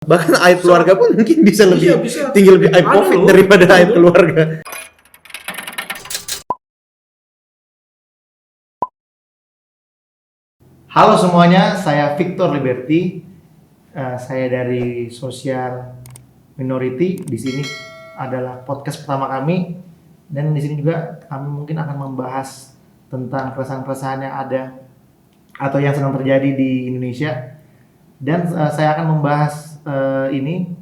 Bahkan aib keluarga pun mungkin bisa lebih bisa. tinggi, lebih aib Ada COVID loh. daripada Ada aib loh. keluarga. Halo semuanya, saya Victor Liberty. Saya dari Social Minority. Di sini adalah podcast pertama kami, dan di sini juga kami mungkin akan membahas tentang keresahan-keresahan yang ada atau yang sedang terjadi di Indonesia. Dan saya akan membahas ini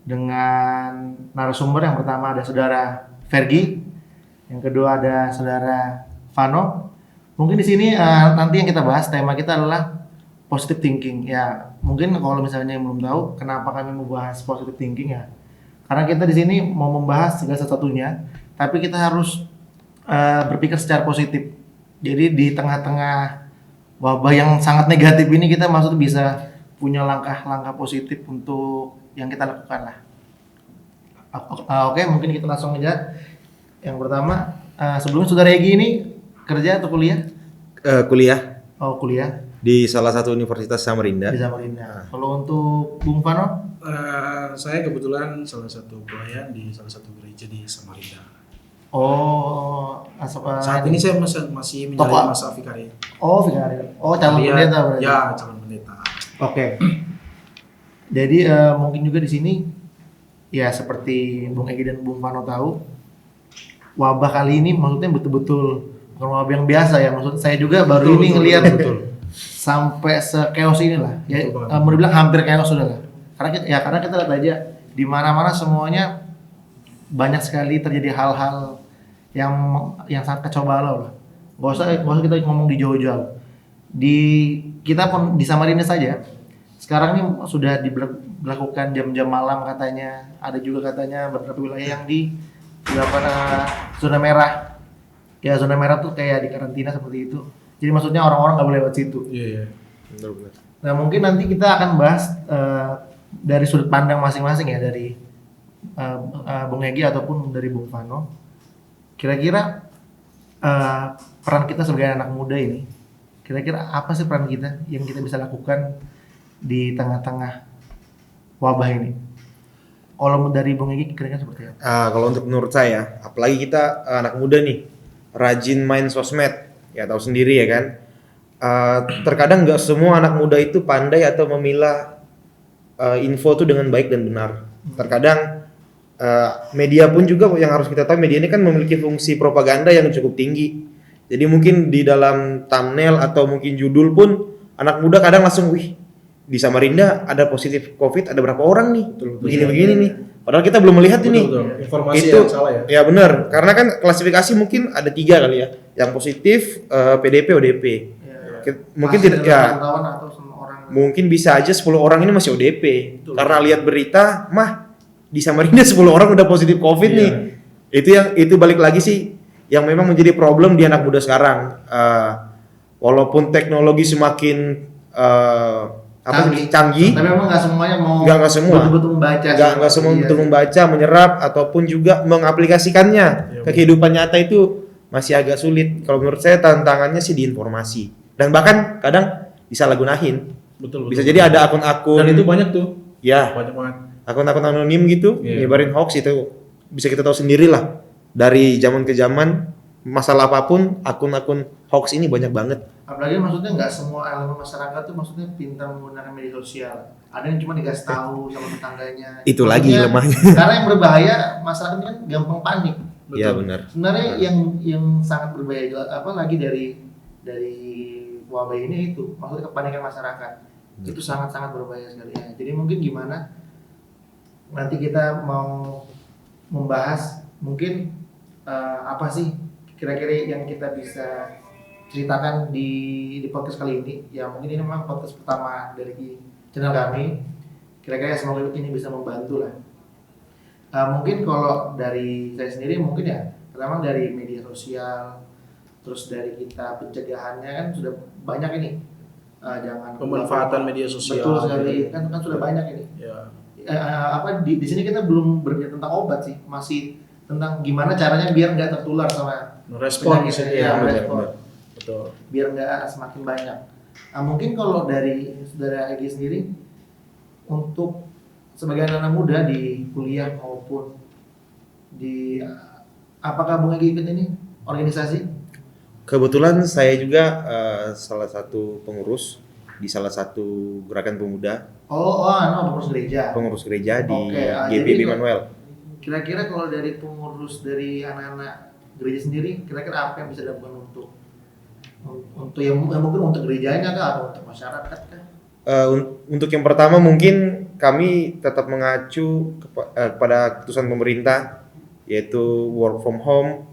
dengan narasumber. Yang pertama ada saudara Fergie, yang kedua ada saudara Vano. Mungkin di sini nanti yang kita bahas, tema kita adalah positive thinking. Ya, mungkin kalau misalnya yang belum tahu kenapa kami membahas positive thinking, ya karena kita di sini mau membahas segala sesuatunya, tapi kita harus berpikir secara positif. Jadi di tengah-tengah wabah yang sangat negatif ini, kita maksudnya bisa punya langkah-langkah positif untuk yang kita lakukan lah. Oke, mungkin kita langsung aja. Yang pertama, sebelumnya saudara Egy ini kerja atau kuliah? Kuliah Oh, kuliah di salah satu universitas Samarinda. di Samarinda. Kalau untuk Bung Vano? Saya kebetulan salah satu pelayan di salah satu gereja di Samarinda. Oh, Saat ini saya masih menjalani Toko- masa vikaria. Oh, Fikari. Oh, calon Iya, pendeta berarti. Ya, calon pendeta. Oke. Jadi mungkin juga di sini ya seperti Bung Egy dan Bung Vano tahu, wabah kali ini maksudnya betul-betul bukan wabah yang biasa ya. Maksud saya juga baru ini ngelihat betul. sampai se-chaos inilah. Ya, Betul banget. mau dibilang hampir chaos sudah lah. Karena kita lihat aja di mana-mana semuanya banyak sekali terjadi hal-hal yang sangat kacau balau lah. Gak usah kita ngomong di jauh-jauh. Kita pun di Samarinda saja. Sekarang ini sudah diberlakukan jam-jam malam katanya. Ada juga katanya beberapa wilayah yang dilakukan zona merah. Ya, zona merah tuh kayak di karantina seperti itu. Jadi maksudnya orang-orang nggak boleh lewat situ. Iya. Benar-benar. Nah, mungkin nanti kita akan bahas dari sudut pandang masing-masing ya, dari Bung Egy ataupun dari Bung Vano. Kira-kira peran kita sebagai anak muda ini, kira-kira apa sih peran kita yang kita bisa lakukan di tengah-tengah wabah ini? Kalau dari Bung Egy kira-kira seperti apa? Kalau untuk menurut saya, apalagi kita anak muda nih, rajin main sosmed, ya tahu sendiri ya kan. Terkadang nggak semua anak muda itu pandai atau memilah info itu dengan baik dan benar. Terkadang media pun juga yang harus kita tahu, media ini kan memiliki fungsi propaganda yang cukup tinggi. Jadi mungkin di dalam thumbnail atau mungkin judul pun anak muda kadang langsung, wih, di Samarinda ada positif COVID, ada berapa orang nih, begini-begini nih. Padahal kita belum melihat ini. Betul. Informasi Itu yang salah ya. ya benar, karena kan klasifikasi mungkin ada 3 kali ya, yang positif, PDP, ODP. Mungkin Masih tidak dalam ya, pantauan atau semua orang? mungkin bisa aja 10 orang ini masih ODP. Betul. Karena lihat berita, mah di Samarinda 10 orang udah positif COVID Iya. nih. Itu balik lagi sih yang memang menjadi problem di anak muda sekarang. Walaupun teknologi semakin canggih, Tapi memang nggak semuanya mau Nggak semua. betul-betul membaca. nggak semua Iya. betul membaca, menyerap ataupun juga mengaplikasikannya Iya, ke kehidupan nyata, itu masih agak sulit. Kalau menurut saya tantangannya sih di informasi, dan bahkan kadang disalahgunahin. Betul. Bisa jadi ada akun-akun, Dan itu banyak tuh. ya Banyak banget. akun-akun anonim gitu, Iya. nyebarin hoax. Itu bisa kita tahu sendiri lah, dari zaman ke zaman masalah apapun akun-akun hoax ini banyak banget. Apalagi maksudnya nggak semua elemen masyarakat tuh maksudnya pintar menggunakan media sosial. Ada yang cuma dikasih tahu sama tetangganya. Itu lagi Maksudnya, lemahnya. Karena yang berbahaya masyarakat ini kan gampang panik. Iya benar. Sebenarnya yang sangat berbahaya apalagi dari wabah ini itu maksudnya kepanikan masyarakat. Itu sangat-sangat berbahaya sekali ya. Jadi mungkin gimana nanti kita mau membahas mungkin apa sih kira-kira yang kita bisa ceritakan di podcast kali ini. Ya mungkin ini memang podcast pertama dari channel kami. Kira-kira semoga ini bisa membantu lah. Mungkin kalau dari saya sendiri mungkin ya pertama dari media sosial, terus dari kita pencegahannya kan sudah banyak ini. Jangan Pemanfaatan media sosial. Betul sekali, kan sudah banyak ini. Ya. Di sini kita belum berbicara tentang obat sih, masih tentang gimana caranya biar nggak tertular sama Respon penyakit, sih. ya, benar, respon. benar. Betul. Biar nggak semakin banyak. Mungkin kalau dari saudara Egy sendiri untuk sebagai anak muda di kuliah maupun di apakah Bung Egi ikut ini organisasi? Kebetulan saya juga salah satu pengurus di salah satu gerakan pemuda, Pengurus gereja. pengurus gereja di Oke, GPIB jadi Immanuel. Kira-kira kalau dari pengurus dari anak-anak gereja sendiri, kira-kira apa yang bisa dilakukan untuk yang mungkin untuk gerejanya kah atau untuk masyarakat kah? Untuk yang pertama mungkin kami tetap mengacu kepada keputusan pemerintah, yaitu work from home,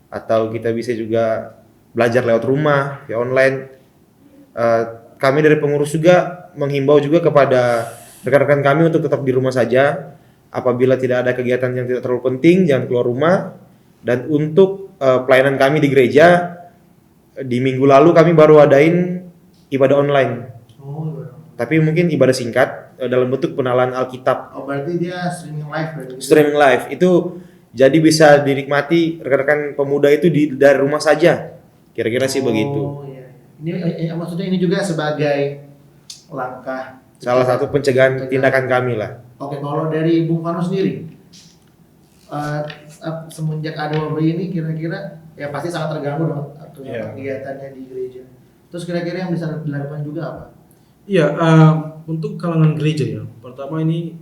atau kita bisa juga belajar lewat rumah, via online. Kami dari pengurus juga menghimbau juga kepada rekan-rekan kami untuk tetap di rumah saja. Apabila tidak ada kegiatan yang tidak terlalu penting, jangan keluar rumah. Dan untuk pelayanan kami di gereja, di minggu lalu kami baru adain ibadah online. Tapi mungkin ibadah singkat dalam bentuk penalaan Alkitab. Berarti dia streaming live berarti. Streaming live itu jadi bisa dinikmati rekan-rekan pemuda itu dari rumah saja. Kira-kira sih begitu. Iya. Ini maksudnya ini juga sebagai langkah Salah satu pencegahan tindakan kami lah. Oke, kalau dari Bung Fano sendiri, semenjak ada wabah ini kira-kira ya pasti sangat terganggu dong kegiatannya di gereja. Terus kira-kira yang bisa dilakukan juga apa? Iya, untuk kalangan gereja ya. Pertama ini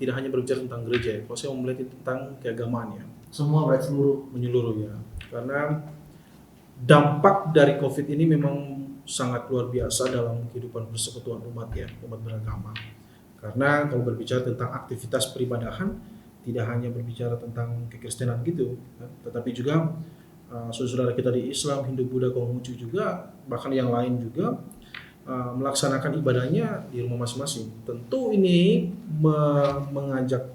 tidak hanya berbicara tentang gereja ya. Kalau saya mau melihat tentang keagamaan ya. Semua berarti Menyeluruh ya. Karena dampak dari COVID ini memang sangat luar biasa dalam kehidupan persekutuan umat ya, umat beragama. Karena kalau berbicara tentang aktivitas peribadahan, tidak hanya berbicara tentang kekristenan gitu, tetapi juga saudara kita di Islam, Hindu, Buddha, Konghucu juga, bahkan yang lain juga melaksanakan ibadahnya di rumah masing-masing. Tentu ini mengajak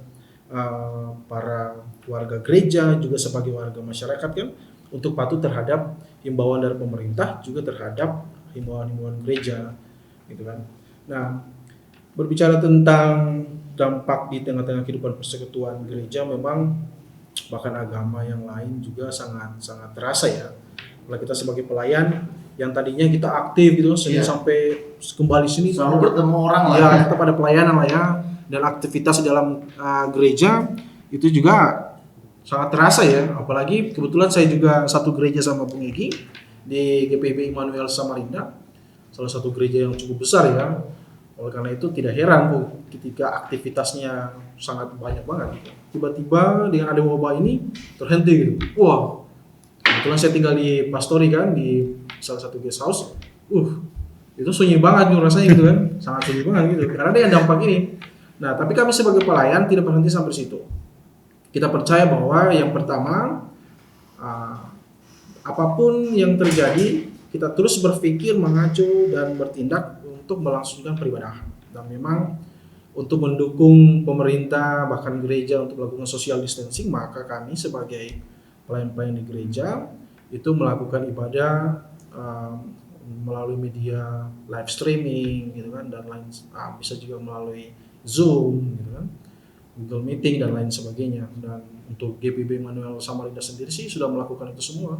para warga gereja juga sebagai warga masyarakat kan untuk patuh terhadap himbauan dari pemerintah, juga terhadap himbauan-himbauan gereja gitu kan. Nah, berbicara tentang dampak di tengah-tengah kehidupan persekutuan gereja, memang bahkan agama yang lain juga sangat terasa ya. Kalau kita sebagai pelayan yang tadinya kita aktif gitu Senin sampai kembali sini selalu bertemu orang lah ya, tetap ada pelayanan lah ya, dan aktivitas di dalam gereja itu juga sangat terasa ya. Apalagi kebetulan saya juga satu gereja sama Bung Egi di GPIB Immanuel Samarinda, salah satu gereja yang cukup besar ya. Oleh karena itu tidak heran ketika aktivitasnya sangat banyak banget gitu. Tiba-tiba dengan ada wabah ini terhenti gitu. Wah, kebetulan saya tinggal di Pastori kan, di salah satu guest house. Itu sunyi banget nih rasanya gitu kan. Sangat sunyi banget gitu karena dengan dampak ini. Nah, tapi kami sebagai pelayan tidak berhenti sampai situ. Kita percaya bahwa yang pertama, apapun yang terjadi, kita terus berpikir, mengacu, dan bertindak untuk melangsungkan peribadahan. Dan memang untuk mendukung pemerintah, bahkan gereja untuk melakukan social distancing, maka kami sebagai pelayan-pelayan di gereja itu melakukan ibadah melalui media live streaming gitu kan, dan lain bisa juga melalui Zoom gitu kan, Google Meeting dan lain sebagainya. Dan untuk GPIB Immanuel Samarinda sendiri sih sudah melakukan itu semua,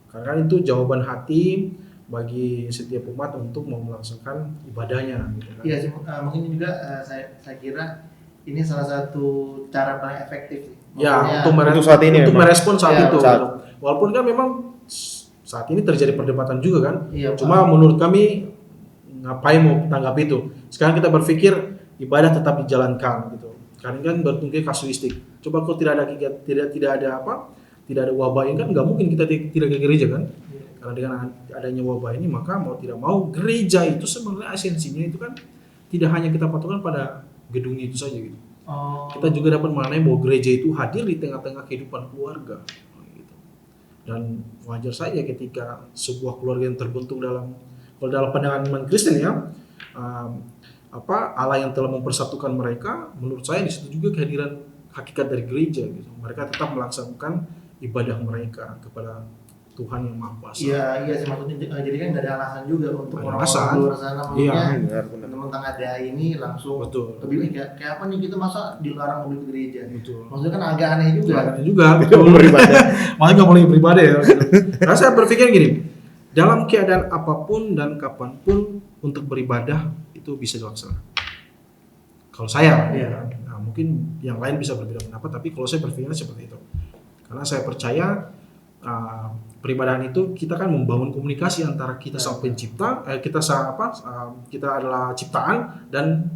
karena itu jawaban hati bagi setiap umat untuk mau melaksanakan ibadahnya gitu kan. Iya sih, mungkin juga saya kira ini salah satu cara paling efektif ya untuk saat ini untuk merespon saat ya, itu walaupun kan memang saat ini terjadi perdebatan juga kan. Iya, cuma menurut kami ngapain mau tanggapi itu. Sekarang kita berpikir ibadah tetap dijalankan gitu. Karena kan bertungkai kasuistik. Coba kalau tidak ada wabah ini kan nggak mungkin kita tidak ke gereja kan. Karena dengan adanya wabah ini maka mau tidak mau gereja itu sebenarnya esensinya itu kan tidak hanya kita patokan pada gedung itu saja gitu. Kita juga dapat mengenai bahwa gereja itu hadir di tengah-tengah kehidupan keluarga gitu. Dan wajar saja ketika sebuah keluarga yang terbentuk kalau dalam pandangan iman Kristen ya, Allah yang telah mempersatukan mereka, menurut saya di situ juga kehadiran hakikat dari gereja gitu. Mereka tetap melaksanakan ibadah mereka kepada Tuhan yang Maha Kuasa. Iya sih, maksudnya jadi kan nggak ada alasan juga untuk orang alasan. di luar sana maksudnya Benar. ada ini langsung lebih kayak apa nih kita masa dilarang mobil ke gereja. Betul. Maksudnya kan agak aneh juga. Aneh juga, betul. Beribadah. Malah nggak boleh beribadah ya. Gitu. Karena saya berpikir gini, dalam keadaan apapun dan kapanpun untuk beribadah itu bisa dilaksanakan. Kalau saya, Iya. nah, mungkin yang lain bisa berbeda pendapat, tapi kalau saya berpikirnya seperti itu. Karena saya percaya peribadahan itu kita kan membangun komunikasi antara kita sang pencipta, kita adalah ciptaan dan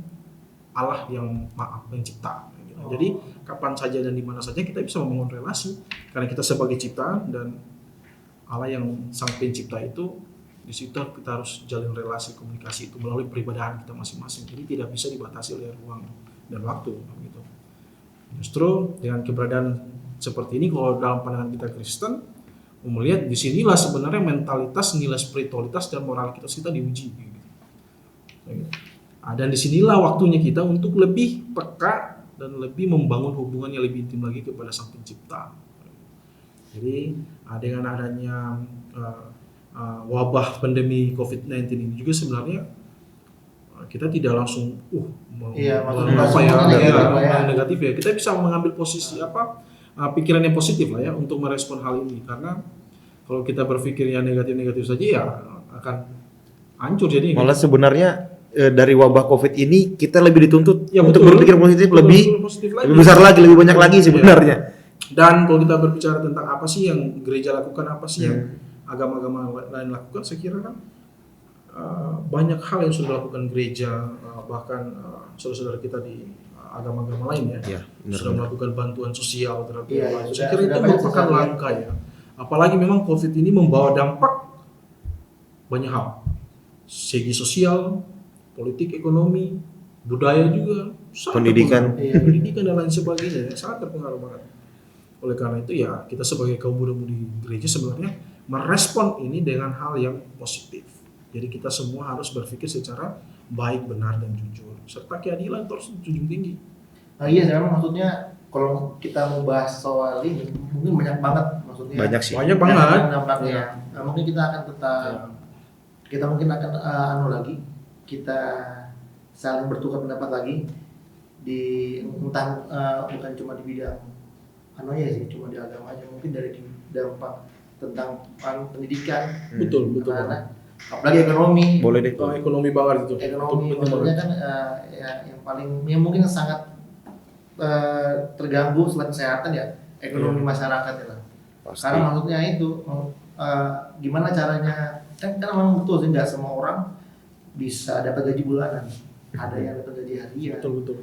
Allah yang maha pencipta. Gitu. Jadi kapan saja dan di mana saja kita bisa membangun relasi karena kita sebagai ciptaan dan Allah yang sang pencipta itu di situ kita harus jalin relasi komunikasi itu melalui peribadahan kita masing-masing. Jadi tidak bisa dibatasi oleh ruang dan waktu gitu. Justru dengan keberadaan seperti ini kalau dalam pandangan kita Kristen melihat di sinilah sebenarnya mentalitas, nilai spiritualitas dan moralitas kita diuji gitu. Dan disinilah waktunya kita untuk lebih peka dan lebih membangun hubungan yang lebih intim lagi kepada sang pencipta. Jadi dengan adanya wabah pandemi COVID-19 ini juga sebenarnya kita tidak langsung negatif ya. Kita bisa mengambil posisi pikiran yang positif lah ya untuk merespon hal ini, karena kalau kita berpikir yang negatif-negatif saja ya akan hancur jadi. Malah sebenarnya dari wabah COVID ini kita lebih dituntut ya, untuk betul, berpikir positif lebih lagi. besar lagi, lebih banyak lagi sebenarnya. Dan kalau kita berbicara tentang apa sih yang gereja lakukan, apa sih yang agama-agama lain lakukan, saya kira kan banyak hal yang sudah dilakukan gereja, bahkan saudara-saudara kita di agama-agama lain ya, sudah melakukan bantuan sosial terhadap lain. Saya kira itu merupakan langkah ya. Apalagi memang COVID ini membawa dampak banyak hal, segi sosial, politik, ekonomi, budaya juga, pendidikan dan lain sebagainya ya, sangat terpengaruh banget. Oleh karena itu ya kita sebagai kaum muda-mudi gereja sebenarnya merespon ini dengan hal yang positif. Jadi kita semua harus berpikir secara baik, benar dan jujur, serta keadilan terus junjung tinggi. Iya, memang maksudnya kalau kita mau bahas soal ini mungkin banyak banget maksudnya. Banyak sih. Banyak banget. Dampaknya. Mungkin kita akan kita mungkin akan kita saling bertukar pendapat lagi tentang bukan cuma di bidang cuma di agama aja, mungkin dari dampak tentang pendidikan. Betul. Karena apalagi ekonomi. Boleh deh. Ekonomi banget itu. Ekonomi maksudnya kan yang mungkin sangat terganggu selain kesehatan ya ekonomi masyarakat ya lah. Karena maksudnya itu gimana caranya kan memang betul sih nggak semua orang bisa dapat gaji bulanan. Ada yang dapat gaji harian. Betul.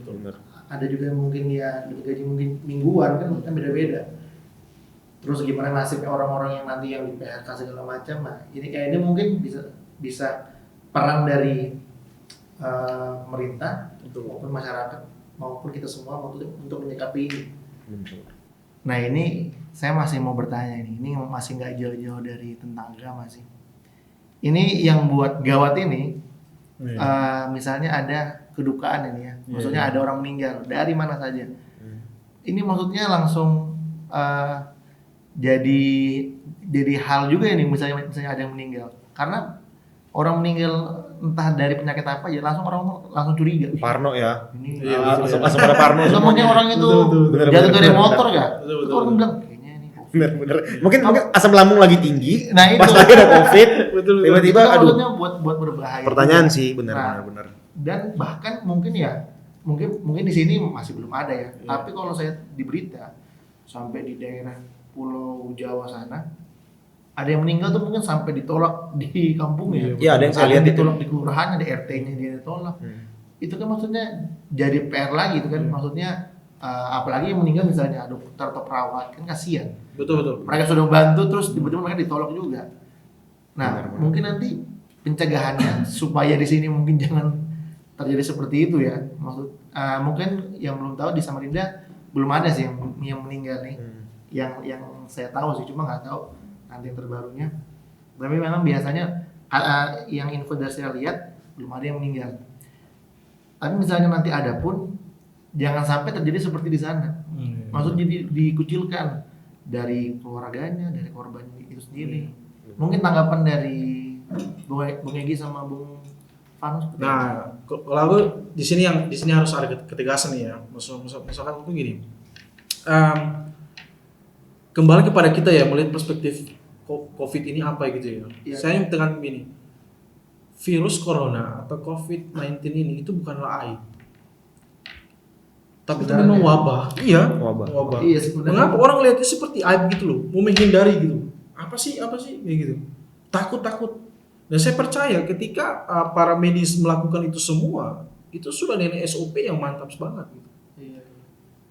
Ada juga yang mungkin dapat gaji mungkin mingguan kan beda-beda. Terus gimana nasibnya orang-orang yang nanti yang di PHK segala macam. Nah, ini kayaknya mungkin bisa peran dari pemerintah maupun masyarakat maupun kita semua untuk menyikapi ini. Nah, ini saya masih mau bertanya ini masih nggak jauh-jauh dari tentang agama sih. Ini yang buat gawat ini, misalnya ada kedukaan ini ya, maksudnya ada orang meninggal dari mana saja. Ini maksudnya langsung jadi hal juga ini misalnya ada yang meninggal, karena orang meninggal entah dari penyakit apa ya langsung curiga. Parno ya. Ini langsung pada parno. Atau mungkin orang itu jatuh dari motor ya. Itu orang bilang kayaknya ini bener. Mungkin asam lambung lagi tinggi. Nah, itu. Pas lagi ada COVID. Tiba-tiba itu aduh. maksudnya buat berbahaya. Pertanyaan sih benar. Dan bahkan mungkin di sini masih belum ada ya. Tapi kalau saya di berita sampai di daerah Pulau Jawa sana ada yang meninggal tuh mungkin sampai ditolak di kampungnya. Iya, ada yang saya lihat ditolak di kelurahannya, di RT-nya dia ditolak. Itu kan maksudnya jadi PR lagi itu kan. Maksudnya apalagi yang meninggal misalnya dokter atau perawat kan kasihan. Betul. Mereka sudah bantu terus tiba-tiba mereka ditolak juga. Nah, benar. mungkin nanti pencegahannya supaya di sini mungkin jangan terjadi seperti itu ya. Mungkin yang belum tahu di Samarinda belum ada sih yang meninggal nih. Yang saya tahu sih, cuma nggak tahu nanti yang terbarunya. Tapi memang biasanya yang info dari saya lihat belum ada yang meninggal. Tapi misalnya nanti ada pun jangan sampai terjadi seperti di sana. Maksudnya dikucilkan dari keluarganya, dari korban itu sendiri. Mungkin tanggapan dari Bung Egy sama Bung Fanus. Nah, kalau aku di sini harus ada ketegasan nih ya. Misalkan itu gini. Kembali kepada kita ya, melihat perspektif COVID ini apa gitu ya. Saya dengan begini, virus corona atau COVID-19 ini itu bukanlah aib. Tapi itu Sebenarnya. memang wabah. Iya. Wabah. Iya sebenarnya. Mengapa orang lihatnya seperti aib gitu loh, mau menghindari gitu. Apa sih kayak gitu. Takut. Dan saya percaya ketika para medis melakukan itu semua, itu sudah dengan SOP yang mantap banget gitu. Iya.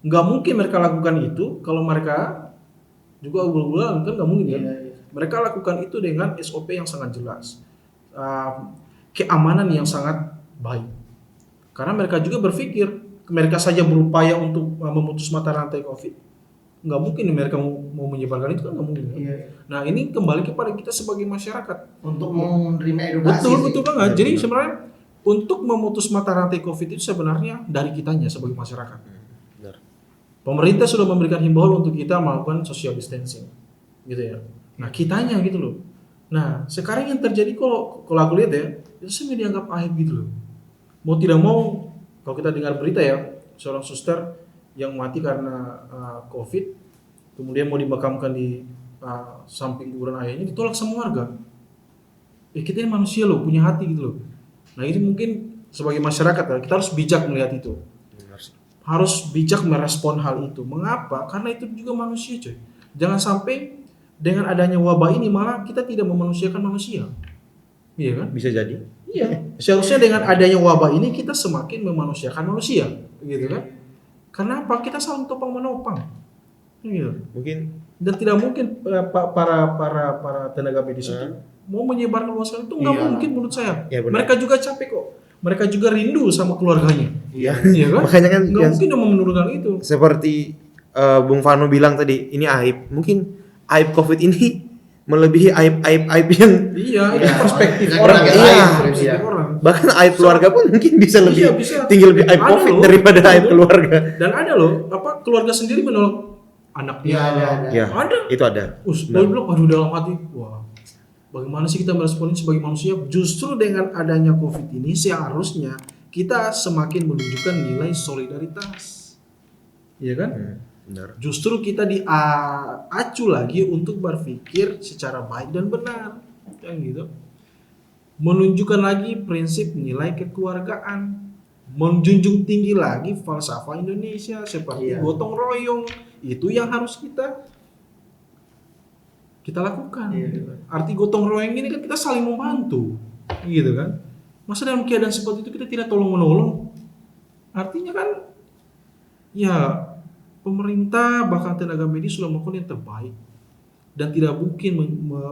Nggak mungkin mereka lakukan itu kalau mereka juga ugal-ugalan, kan nggak mungkin kan. Iya. Mereka lakukan itu dengan SOP yang sangat jelas, keamanan yang sangat baik. Karena mereka juga berpikir mereka saja berupaya untuk memutus mata rantai COVID, nggak mungkin mereka mau menyebarkan itu kan nggak mungkin. Kan? Iya. Nah ini kembali kepada kita sebagai masyarakat. Untuk menerima edukasi. Betul banget. Jadi sebenarnya untuk memutus mata rantai COVID itu sebenarnya dari kitanya sebagai masyarakat. Benar. Pemerintah sudah memberikan himbauan untuk kita melakukan social distancing, gitu ya. Nah kitanya gitu loh. Nah sekarang yang terjadi kalau aku lihat ya, itu sih dianggap aib gitu loh. Mau tidak mau, kalau kita dengar berita ya, seorang suster yang mati karena COVID, kemudian mau dimakamkan di samping kuburan ayahnya, ditolak sama warga. Kita ini manusia loh, punya hati gitu loh. Nah ini mungkin sebagai masyarakat ya, kita harus bijak melihat itu. Harus bijak merespon hal itu. Mengapa? Karena itu juga manusia coy. Jangan sampai dengan adanya wabah ini malah kita tidak memanusiakan manusia. Iya kan? Bisa jadi. Iya. Seharusnya dengan adanya wabah ini kita semakin memanusiakan manusia, gitu kan? Karena apa? Kita saling topang menopang. Gitu. Mungkin Dan tidak mungkin para tenaga medis itu mau menyebarkan luaskan itu nggak Iya. mungkin menurut saya. Iya, benar. Mereka juga capek kok. Mereka juga rindu sama keluarganya. Iya. Iya kan? Makanya kan Nggak yang mungkin dia mau menurunkan itu. seperti Bung Vano bilang tadi, ini aib. Mungkin aib COVID ini melebihi aib yang Iya, itu Iya. perspektif Kita orang. kan Iya, aib, perspektif iya. orang. bahkan aib keluarga pun mungkin bisa lebih Iya, bisa. tinggi lebih aib Ada COVID loh. daripada aib Betul. keluarga. Dan ada loh, keluarga sendiri menolak anaknya. Iya, ada. Ya, Ada. itu ada. Boy bilang, aduh dalam hati, wah, bagaimana sih kita merespon ini sebagai manusia? Justru dengan adanya COVID ini seharusnya kita semakin menunjukkan nilai solidaritas, iya kan? Benar. Justru kita diacu lagi untuk berpikir secara baik dan benar, kan gitu. Menunjukkan lagi prinsip nilai kekeluargaan, menjunjung tinggi lagi falsafah Indonesia seperti Iya. gotong royong, itu yang harus kita lakukan. Iya. Gitu. Arti gotong royong ini kan kita saling membantu, gitu kan? Masa dalam keadaan seperti itu kita tidak tolong menolong? Artinya kan, ya pemerintah bahkan tenaga medis sudah melakukan yang terbaik dan tidak mungkin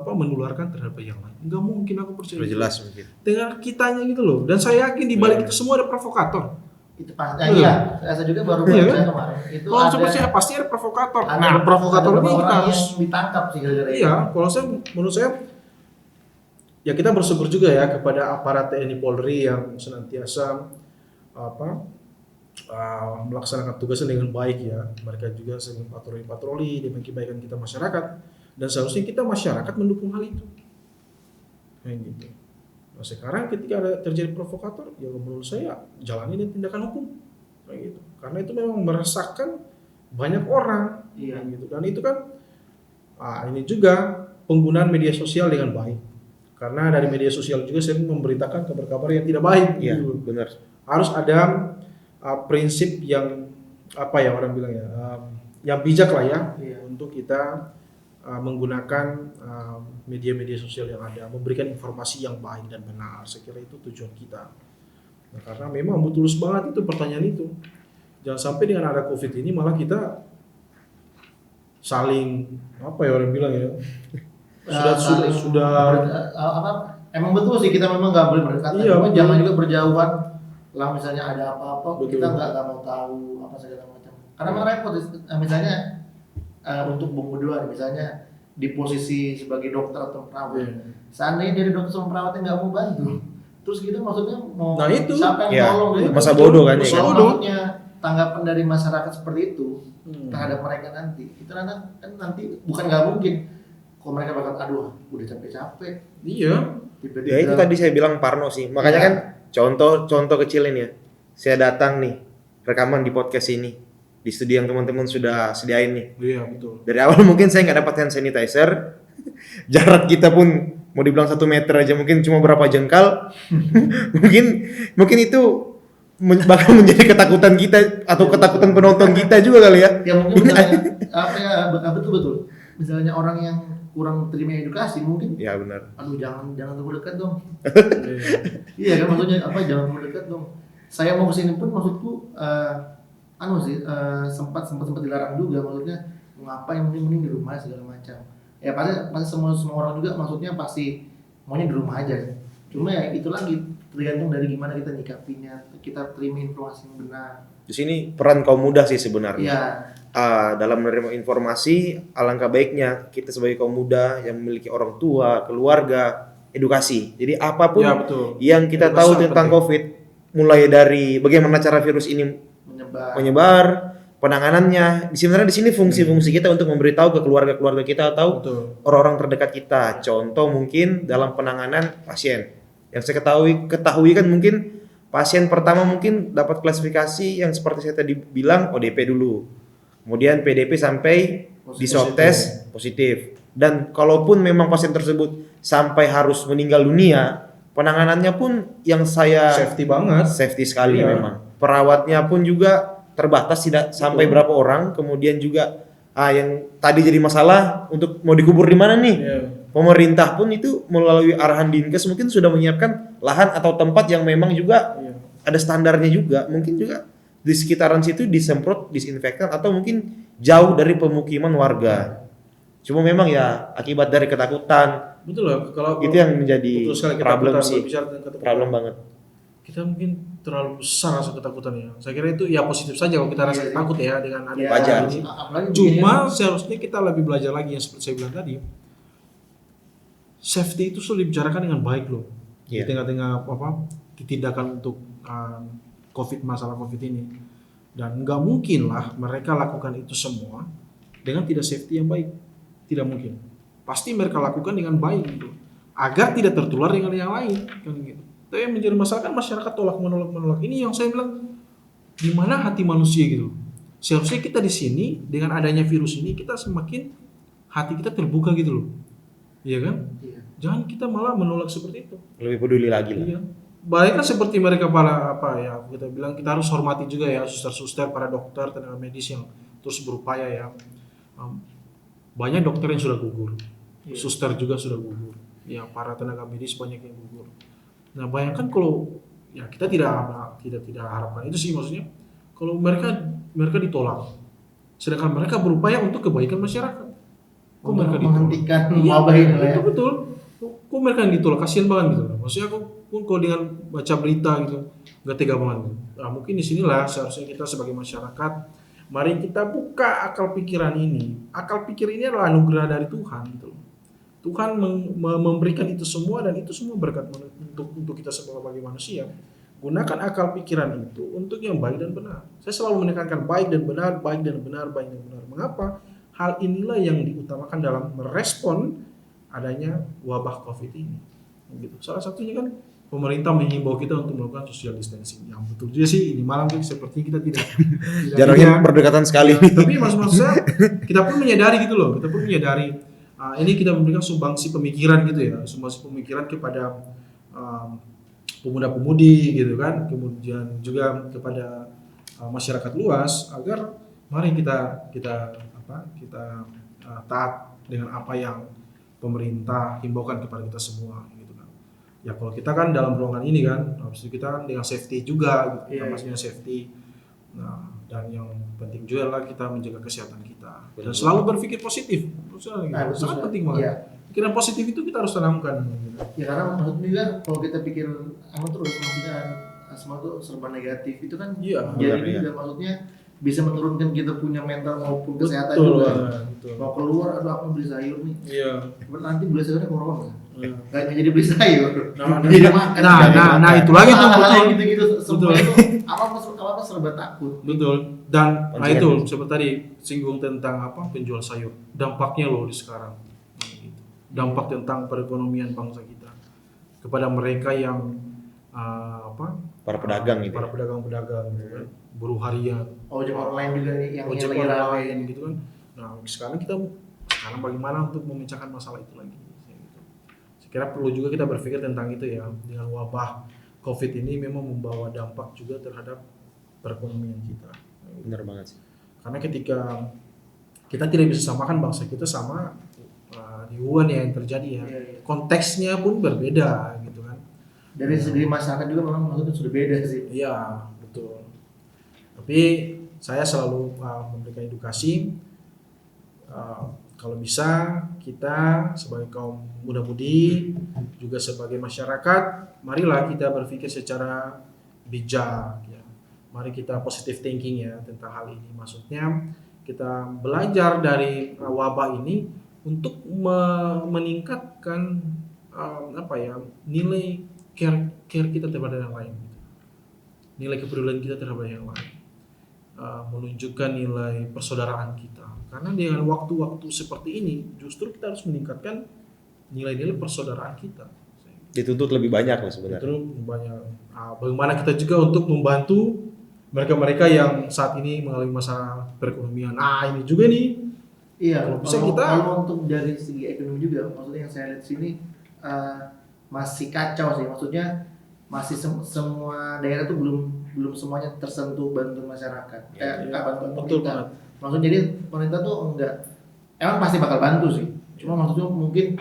menularkan terhadap yang lain. Enggak mungkin, aku percaya. Sudah jelas mungkin. Dengan kitanya gitu loh. Dan saya yakin di balik itu semua ada provokator. Itu pasti. Iya. Saya juga baru Iya, baca kan? kemarin. Itu Kalau ada. seperti saya pasti ada provokator. Ada- Nah, provokator ada ini beberapa kita orang harus yang ditangkap sih gara-gara iya, kalau saya menurut saya ya kita bersyukur juga ya kepada aparat TNI Polri yang senantiasa melaksanakan tugasnya dengan baik ya. Mereka juga sering patroli demi kebaikan kita masyarakat dan seharusnya kita masyarakat mendukung hal itu. Kayak gitu. Nah, sekarang ketika ada terjadi provokator, ya menurut saya jalani dan tindakan hukum. Kayak gitu. Karena itu memang meresahkan banyak orang. Iya. Kayak gitu. Dan itu kan ini juga penggunaan media sosial dengan baik. Karena dari media sosial juga saya memberitakan kabar-kabar yang tidak baik. Iya, Gitu. benar. Harus ada prinsip yang apa ya orang bilang ya, yang bijak lah ya, Iya. untuk kita menggunakan media-media sosial yang ada, memberikan informasi yang baik dan benar. Saya kira itu tujuan kita. Nah, karena memang betul banget itu pertanyaan itu. Jangan sampai dengan ada COVID ini malah kita saling apa ya orang bilang ya, sudah Emang betul sih kita memang nggak boleh berdekatan. Iya, Cuma betul. jangan juga berjauhan. Lah misalnya ada apa-apa Betul. kita nggak mau tahu apa segala macam. Karena memang repot. Misalnya untuk Bung Budua misalnya di posisi sebagai dokter atau perawat. Iya. Seandainya dari dokter sama perawatnya nggak mau bantu, terus kita maksudnya mau Nah, itu. siapa yang Iya. tolong gitu? Masa bodoh kan, ya Masa kan? Kalau bodoh. maksudnya tanggapan dari masyarakat seperti itu terhadap Hmm. mereka nanti, itu nanti bukan nggak mungkin. Kalau mereka bakal aduh udah capek-capek Iya. tiba-tiba. Ya itu tadi saya bilang Parno sih. Makanya Iya. kan contoh kecil ini ya. Saya datang nih rekaman di podcast ini di studio yang teman-teman sudah sediain nih. Iya, betul. Dari awal mungkin saya nggak dapat hand sanitizer. Jarak kita pun mau dibilang 1 meter aja mungkin cuma berapa jengkal. mungkin itu bahkan menjadi ketakutan kita atau ketakutan penonton kita juga kali ya. Ya mungkin misalnya betul. Misalnya orang yang kurang terima edukasi mungkin, Ya benar. aduh jangan terlalu dekat dong. Iya kan, maksudnya apa, jangan terlalu dekat dong. Saya mau kesini pun maksudku sempat dilarang juga, maksudnya ngapain, mending di rumah segala macam. Ya pasti semua orang juga maksudnya pasti maunya di rumah aja. Cuma ya itu lagi tergantung dari gimana kita nyikapinya, kita terima informasi yang benar. Di sini peran kaum muda sih sebenarnya. Iya. Dalam menerima informasi, alangkah baiknya kita sebagai kaum muda yang memiliki orang tua, keluarga, edukasi. Jadi apapun Ya, betul. yang kita Itu tahu sangat tentang penting. COVID, mulai dari bagaimana cara virus ini menyebar, penanganannya. Sebenarnya di sini fungsi-fungsi kita untuk memberitahu ke keluarga-keluarga kita atau Betul. orang-orang terdekat kita. Contoh mungkin dalam penanganan pasien. Yang saya ketahui kan mungkin pasien pertama mungkin dapat klasifikasi yang seperti saya tadi bilang ODP dulu. Kemudian PDP sampai di swab test positif. Dan kalaupun memang pasien tersebut sampai harus meninggal dunia, penanganannya pun yang saya safety sekali Iya. memang. Perawatnya pun juga terbatas, tidak sampai berapa orang. Kemudian juga yang tadi jadi masalah untuk mau dikubur di mana nih? Iya. Pemerintah pun itu melalui arahan Dinkes mungkin sudah menyiapkan lahan atau tempat yang memang juga Iya. ada standarnya juga. Mungkin juga di sekitaran situ disemprot disinfektan atau mungkin jauh dari pemukiman warga. Cuma memang ya akibat dari ketakutan Betul lah, kalau itu yang menjadi betul sekali problem ketakutan, sih. berbicara tentang ketakutan. Problem banget. Kita mungkin terlalu besar rasa ketakutannya. Saya kira itu ya positif saja kalau kita rasa Iya, takut ya dengan ada Ya, Wajar. ini. apalagi Cuma seharusnya kita lebih belajar lagi yang seperti saya bilang tadi. Safety itu sudah dibicarakan dengan baik loh. Di Iya. tengah-tengah tindakan untuk masalah COVID ini. Dan nggak mungkin lah mereka lakukan itu semua dengan tidak safety yang baik. Tidak mungkin. Pasti mereka lakukan dengan baik gitu. Agar tidak tertular dengan yang lain kan gitu. Tapi yang menjadi masalah kan masyarakat menolak. Ini yang saya bilang, di mana hati manusia gitu. Seharusnya kita di sini dengan adanya virus ini kita semakin hati kita terbuka gitu loh. Iya kan? Iya. Jangan kita malah menolak seperti itu. Lebih peduli lagi lah. Iya. Baik kan seperti mereka para kita bilang kita harus hormati juga ya suster-suster, para dokter, tenaga medis yang terus berupaya ya. Banyak dokter yang sudah gugur. Iya. Suster juga sudah gugur. Ya, para tenaga medis banyak yang gugur. Nah, bayangkan kalau ya kita tidak harapkan itu sih, maksudnya kalau mereka ditolak. Sedangkan mereka berupaya untuk kebaikan masyarakat. Kok Untuk mereka ditolak? menghentikan Iya, wabah ini lah ya. betul. Kok mereka yang ditolak? Kasian banget gitu. Maksudnya aku pun kalau dengan baca berita gitu nggak tega banget. Nah, mungkin di sinilah seharusnya kita sebagai masyarakat, mari kita buka akal pikiran ini. Akal pikir ini adalah anugerah dari Tuhan gitu. Tuhan memberikan itu semua dan itu semua berkat untuk kita sebagai manusia. Gunakan akal pikiran itu untuk yang baik dan benar. Saya selalu menekankan baik dan benar, baik dan benar, baik dan benar. Mengapa? Hal inilah yang diutamakan dalam merespon adanya wabah COVID ini. Gitu. Salah satunya kan pemerintah menghimbau kita untuk melakukan social distancing. Yang betul juga sih, ini malam sepertinya kita tidak Jaraknya berdekatan sekali. tapi maksud saya kita pun menyadari gitu loh. Kita pun menyadari ini kita memberikan sumbangsi pemikiran gitu ya, sumbangsi pemikiran kepada pemuda-pemudi gitu kan, kemudian juga kepada masyarakat luas agar mari kita taat dengan apa yang pemerintah himbaukan kepada kita semua gitu kan. Ya kalau kita kan dalam ruangan ini kan, harus kita kan dengan safety juga gitu, Iya, maksudnya safety. Nah, dan yang penting juga lah kita menjaga kesehatan kita dan selalu berpikir positif. Betul, Sangat penting Iya. banget. Pikiran positif itu kita harus tanamkan. Gitu. Ya karena maksudnya juga kalau kita pikir terus maksudnya semua itu serba negatif itu kan Iya, jadi benar, juga maksudnya bisa menurunkan kita punya mental maupun kesehatan Betul, juga. betul. Mau keluar, aduh aku beli sayur nih. Iya. Nanti beli sayurnya corona. Iya. Gak jadi beli sayur. Nah, jadi makan. nah, itu lagi tuh, Hal-hal betul. yang gitu-gitu semua Betul. itu apa serba takut. Betul. Dan Pencegahan. itu seperti tadi singgung tentang penjual sayur. Dampaknya loh di sekarang. Nah, gitu. Dampak tentang perekonomian bangsa kita kepada mereka yang Para pedagang gitu. para pedagang-pedagang gitu kan, buruh harian, Ojek online juga nih yang ojek lagi rame. online gitu kan. Nah, sekarang bagaimana untuk memecahkan masalah itu lagi. Gitu. Saya kira perlu juga kita berpikir tentang itu ya, dengan wabah COVID ini memang membawa dampak juga terhadap perekonomian kita. Benar banget sih. Karena ketika kita tidak bisa samakan bangsa kita sama di Wuhan yang terjadi ya, konteksnya pun berbeda gitu kan. Dari segi masyarakat juga memang maksudnya sudah beda sih. Iya, betul. Tapi saya selalu memberikan edukasi, kalau bisa kita sebagai kaum muda-mudi juga sebagai masyarakat, marilah kita berpikir secara bijak ya. Mari kita positive thinking ya tentang hal ini. Maksudnya kita belajar dari wabah ini untuk meningkatkan nilai care kita terhadap yang lain, nilai kepedulian kita terhadap yang lain, menunjukkan nilai persaudaraan kita. Karena dengan waktu-waktu seperti ini justru kita harus meningkatkan nilai-nilai persaudaraan kita. Dituntut lebih banyak lah sebenarnya. Itu banyak. Bagaimana kita juga untuk membantu mereka-mereka yang saat ini mengalami masalah perekonomian. Ini juga nih. Iya, Kalau bisa kita- kalau untuk dari segi ekonomi juga, maksudnya yang saya lihat sini masih kacau sih. Maksudnya masih semua daerah tuh belum semuanya tersentuh bantuan masyarakat. Bantuan Betul pemerintah. banget. Maksudnya jadi pemerintah tuh emang pasti bakal bantu sih. Cuma maksudnya mungkin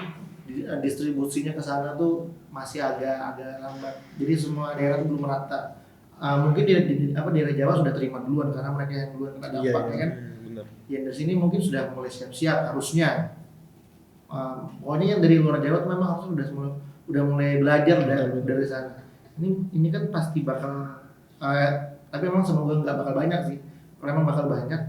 distribusinya ke sana tuh masih agak lambat. Jadi semua daerah tuh belum merata. Mungkin daerah Jawa sudah terima duluan karena mereka yang duluan kena dampaknya kan. Benar. Yang dari sini mungkin sudah mulai siap-siap harusnya. Pokoknya yang dari luar Jawa tuh memang harusnya udah mulai belajar dari sana. Ini kan pasti bakal, tapi memang semoga nggak bakal banyak sih. Kalau memang bakal banyak,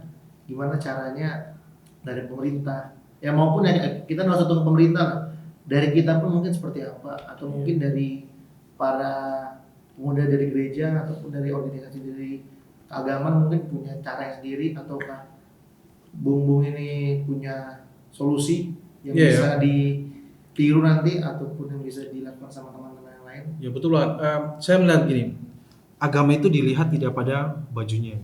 gimana caranya dari pemerintah? Ya maupun kita nggak usah tunggu pemerintah lah. Dari kita pun mungkin seperti apa, atau mungkin dari para pemuda dari gereja ataupun dari organisasi dari keagamaan mungkin punya cara yang sendiri, ataukah Bung ini punya solusi yang bisa ditiru nanti ataupun yang bisa dilakukan sama teman-teman yang lain. Ya betul lah. Saya melihat gini, agama itu dilihat tidak pada bajunya,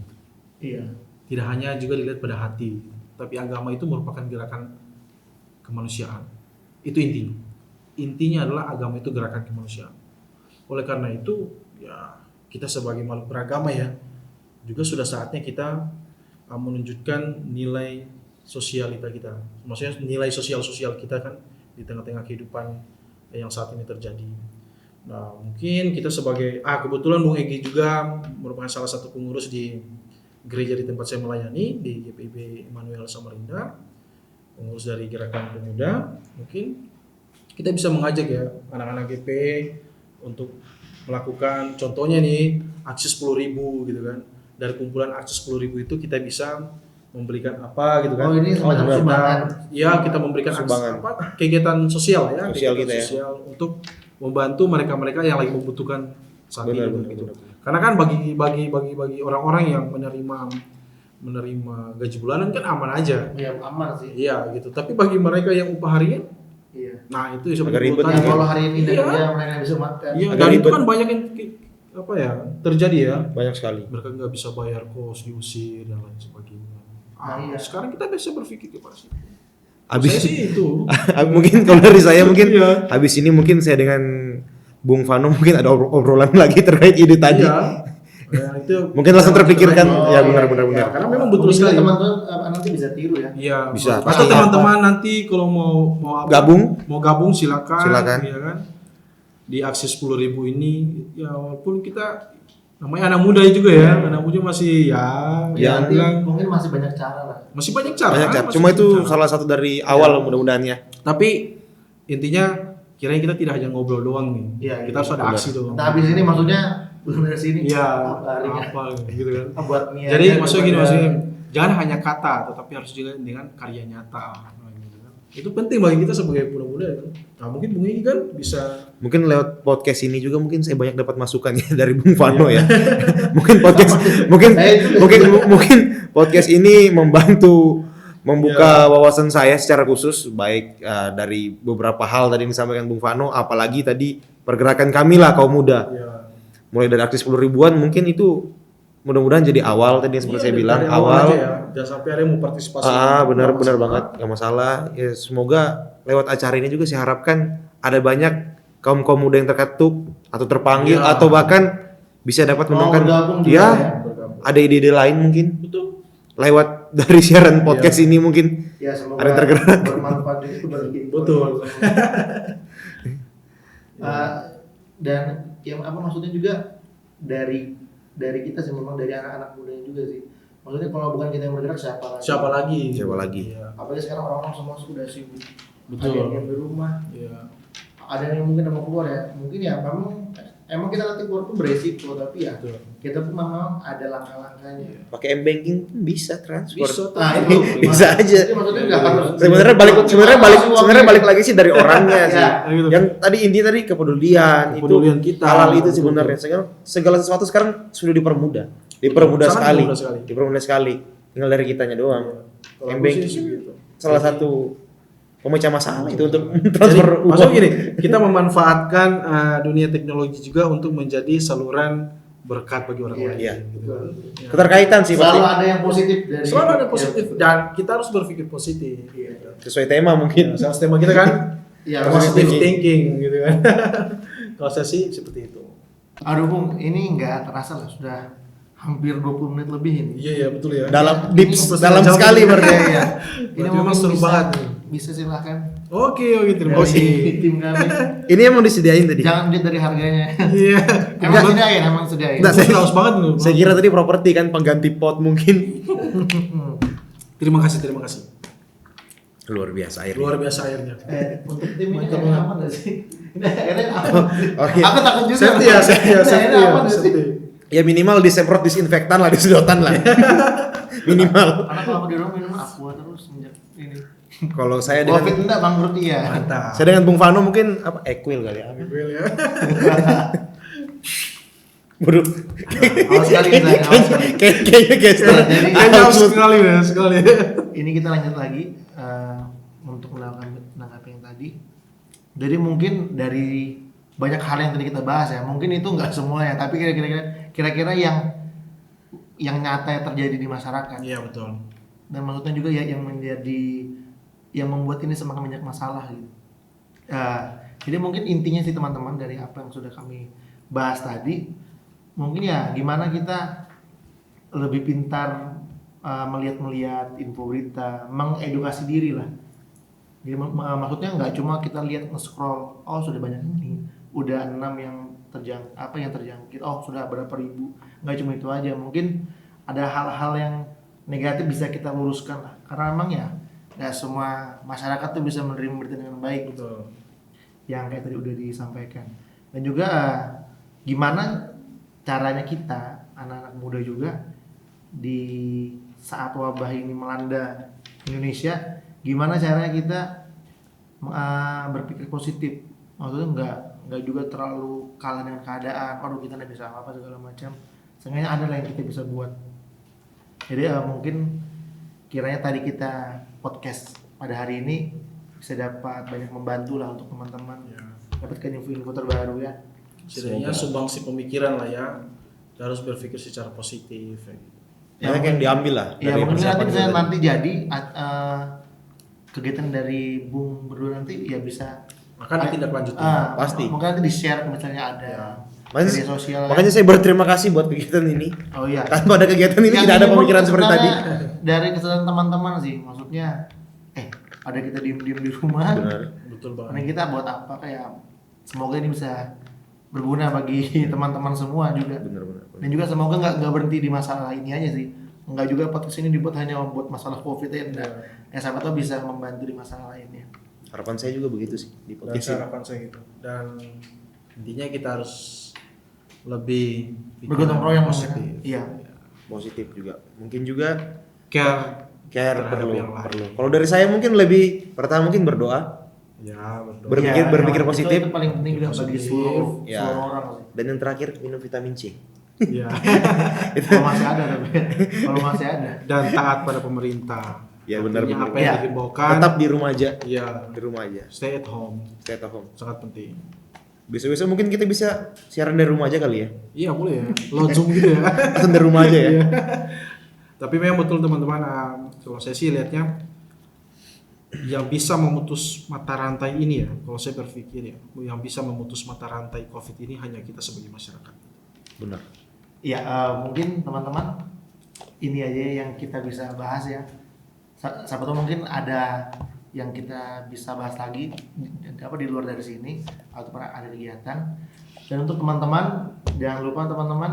Iya. tidak hanya juga dilihat pada hati, tapi agama itu merupakan gerakan kemanusiaan. Itu intinya. Intinya adalah agama itu gerakan kemanusiaan. Oleh karena itu, ya kita sebagai makhluk beragama ya, juga sudah saatnya kita menunjukkan nilai sosialita kita. Maksudnya nilai sosial kita kan di tengah-tengah kehidupan yang saat ini terjadi. Nah, mungkin kita sebagai kebetulan Bung Egi juga merupakan salah satu pengurus di gereja di tempat saya melayani di GPIB Immanuel Samarinda, pengurus dari Gerakan Pemuda. Mungkin kita bisa mengajak ya anak-anak GP untuk melakukan, contohnya nih aksi 10.000 gitu kan. Dari kumpulan aksi 10.000 itu kita bisa memberikan apa gitu kan. Ini semacam sumbangan. Iya, kita memberikan Sumbangan. kegiatan sosial ya, Sosial kegiatan kita ya. sosial untuk membantu mereka-mereka yang lagi membutuhkan saat ini gitu. Benar. Karena kan bagi orang-orang yang menerima gaji bulanan kan aman aja. Ya aman sih. Iya gitu. Tapi bagi mereka yang upah harian, Iya. nah itu seperti Agak ribet tadi Yang kan. kalau hari ini Iya. mereka bisa makan. Iya, Agak dan itu ribet. kan banyak yang terjadi ya. Banyak sekali. Mereka nggak bisa bayar kos, diusir dan lain sebagainya. Iya. Sekarang kita bisa berpikir ke situ. Habis Saya sih itu. mungkin kalau dari saya mungkin Iya. habis ini mungkin saya dengan Bung Vano mungkin ada obrolan lagi terkait ide tadi. Iya. Ya, itu Mungkin langsung terpikirkan. Oh, Ya benar. Ya, karena memang betul Mungkin sekali. teman-teman nanti bisa tiru ya. Iya. Bisa, Atau pasti. teman-teman nanti kalau mau Gabung? gabung silakan. Silakan. Ya kan. Di aksi 10.000 ini ya walaupun kita namanya anak muda juga ya. Anak muda masih Ya, Nanti bilang mungkin masih banyak cara lah. masih banyak cara. Banyak cara. masih Cuma banyak itu cara. salah satu dari awal mudah-mudahan ya. Tapi intinya kiranya kita tidak hanya ngobrol doang nih. Iya, Kita harus ada benar. aksi doang. Nah habis ini maksudnya belum dari sini. Iya, harinya. apa gitu kan. Buat mie Jadi aja maksudnya gini, daripada- maksudnya jangan hanya kata, tetapi harus juga dengan karya nyata. Nah, gitu kan. Itu penting bagi kita sebagai pemuda itu. Nah mungkin Bung Egi kan bisa. Mungkin lewat podcast ini juga mungkin saya banyak dapat masukan ya dari Bung Vano ya. mungkin podcast ini membantu membuka wawasan saya secara khusus baik dari beberapa hal tadi yang disampaikan Bung Vano, apalagi tadi pergerakan kami lah kaum muda. Ya, Mulai dari aksi 10.000-an mungkin itu mudah-mudahan jadi awal tadi yang seperti saya bilang dari awal. aja ya. Jangan sampai ada yang mau partisipasi. Benar Masalah. banget, nggak masalah. Ya, semoga lewat acara ini juga saya harapkan ada banyak kaum muda yang terketuk atau terpanggil Ya. atau bahkan bisa dapat Mau menemukan bergabung juga ya, ya. ada ide-ide lain mungkin Betul. lewat dari siaran podcast ini mungkin. Ya semoga Ada yang tergerak. bermanfaat itu bagi Betul. Dan yang apa maksudnya juga dari kita sih, memang dari anak-anak mudanya juga sih. Maksudnya kalau bukan kita yang bergerak siapa lagi? Siapa lagi? Siapa lagi? Iya. Apalagi sekarang orang-orang semua sudah sibuk. Betul. Ada yang diam di rumah, Iya. ada yang mungkin mau keluar ya. Mungkin ya emang kita nanti keluar tuh beresiko, tapi ya Betul. kita pun memang ada langkah-langkahnya. Pakai m-banking pun bisa transfer. Bisa. Nah, itu Bisa aja. Jadi maksudnya nggak harus. Sebenarnya balik lagi sih dari orangnya sih. Ya, gitu. Yang tadi intinya tadi kepedulian Kepedulian itu kita. halal itu Betul. sebenarnya. Segala sesuatu sekarang sudah dipermudah Sangat sekali. mudah sekali. Dipermudah sekali. Tinggal dari kitanya doang. Kalau aku M-banking sih gitu. salah satu pemecah masalah itu untuk Jadi, transfer maksudnya uang. gini, kita memanfaatkan dunia teknologi juga untuk menjadi saluran berkat bagi orang lain. Iya. Gitu. Ya. Keterkaitan sih Selalu pasti. ada yang positif dari. Selalu ada positif dan kita harus berpikir positif. Iya. Sesuai tema mungkin. Salah tema kita kan Iya, positive positive thinking gitu kan. Kalau saya sih seperti itu. Aduh Bung, ini nggak terasa lah, sudah hampir 20 menit lebih ini. Iya iya betul ya. Dalam Ini deep pasti dalam jauh sekali lebih. berarti. Iya. Ini Berarti memang mungkin seru bisa, banget. bisa silahkan Oke gitu. dari Terima tim kami. Ini emang disediain tadi. Jangan lihat dari harganya. Iya. Emang sediain. Enggak, Saya haus banget nih. Saya kira tadi properti kan pengganti pot mungkin. Terima kasih. Luar biasa air. Luar biasa airnya. Untuk tim ini Mantap kayaknya banget. aman gak sih? Ini akhirnya aman. Oke. Aku takut juga. Safety ya, safety ya, Ini safety akhirnya ya, aman gak sih? safety. Ya minimal disemprot disinfektan lah, disedotan lah. Minimal. Karena kalau aku di rumah minum aqua terus semenjak ini. Kalau saya Covid dengan enggak bangkrut iya. Mantap. saya dengan Bung Vano mungkin apa Equil kali ya. Well ya. Bro. Awas sekali kita, awas sekali. Kayaknya gestur. Nah, jadi- Kayaknya haus sekali ya, sekali. Ini kita lanjut lagi untuk menanggapi yang tadi. Jadi mungkin dari banyak hal yang tadi kita bahas ya, mungkin itu nggak semua ya, tapi kira-kira yang nyata yang terjadi di masyarakat. Iya betul. Dan maksudnya juga ya yang membuat ini semakin banyak masalah gitu. Jadi mungkin intinya sih teman-teman dari apa yang sudah kami bahas tadi, mungkin ya gimana kita lebih pintar melihat info berita, mengedukasi diri lah. Jadi maksudnya nggak cuma kita lihat nge-scroll, oh sudah banyak ini, udah 6 yang terjangkit, oh sudah berapa ribu, nggak cuma itu aja, mungkin ada hal-hal yang negatif bisa kita luruskan lah, karena memang ya nggak semua masyarakat tuh bisa menerima berita dengan baik gitu, Betul. yang kayak tadi udah disampaikan. Dan juga gimana caranya kita anak-anak muda juga di saat wabah ini melanda Indonesia, gimana caranya kita berpikir positif, maksudnya nggak juga terlalu kalah dengan keadaan, waduh kita nggak bisa apa segala macam, seenggaknya ada lah yang kita bisa buat. Jadi mungkin kiranya tadi kita podcast pada hari ini bisa dapat banyak membantu lah untuk teman-teman Ya. dapatkan info-info terbaru ya. Setidaknya sumbangsi pemikiran lah ya. Kita harus berpikir secara positif. Ya. Banyak yang diambil lah. Ya dari mungkin nanti persiapan misalnya kita nanti jadi kegiatan dari Bung berdua nanti ya bisa Akan ditindaklanjuti. Pasti. Mungkin nanti di share misalnya ada Makanya- media sosial. Makanya saya berterima kasih buat kegiatan ini. Oh iya. Tanpa ada kegiatan ini Yang tidak ada ini pun pemikiran seperti tadi. sebenarnya dari kesadaran teman-teman sih, maksudnya ada kita diem-diem di rumah. Benar. Betul Karena banget. kita buat apa, kayak semoga ini bisa berguna bagi teman-teman semua juga. Benar. Dan juga semoga nggak berhenti di masalah ini aja sih. Nggak juga podcast ini dibuat hanya buat masalah COVID ya. Enggak. Ya siapa tahu bisa membantu di masalah lainnya. Harapan saya juga begitu sih di Dan podcast ini. harapan saya gitu. Dan intinya kita harus lebih Bergotong royong positif. Iya. Positif juga. Mungkin juga Care. care Terhadap perlu. yang lain. Kalau dari saya mungkin lebih pertama mungkin berdoa Ya betul. Berpikir Iya, positif. Itu paling penting juga bagi seluruh Ya. orang sih. dan yang terakhir minum vitamin C. Ya. Kalau masih ada tapi kalau masih ada. Dan taat pada pemerintah. Ya, benar, Artinya benar. apa yang Ya. dihimbaukan. Tetap di rumah aja. Ya. Di rumah aja. Stay at home. Stay at home. Sangat penting. Besok-besok mungkin kita bisa siaran dari rumah aja kali ya. Iya boleh ya. Lo zoom gitu ya. Langsung dari rumah aja ya. Tapi memang betul teman-teman, kalau saya sih lihatnya yang bisa memutus mata rantai ini ya, kalau saya berpikir ya, yang bisa memutus mata rantai COVID ini hanya kita sebagai masyarakat. Benar. Ya, mungkin teman-teman ini aja yang kita bisa bahas ya. Siapa tahu mungkin ada yang kita bisa bahas lagi di luar dari sini atau pernah ada kegiatan. Dan untuk teman-teman jangan lupa teman-teman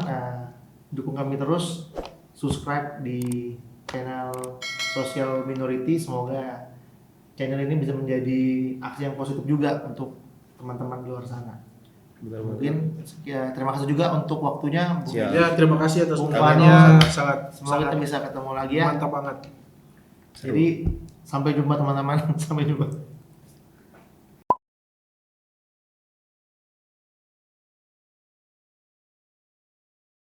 dukung kami terus, subscribe di channel Social Minority. Semoga channel ini bisa menjadi aksi yang positif juga untuk teman-teman di luar sana. Benar. Mungkin ya, terima kasih juga untuk waktunya. Siap. Ya, terima kasih atas Bung undangannya, Fano. sangat Semoga kita bisa ketemu lagi ya. mantap banget. Jadi sampai jumpa teman-teman. Sampai jumpa.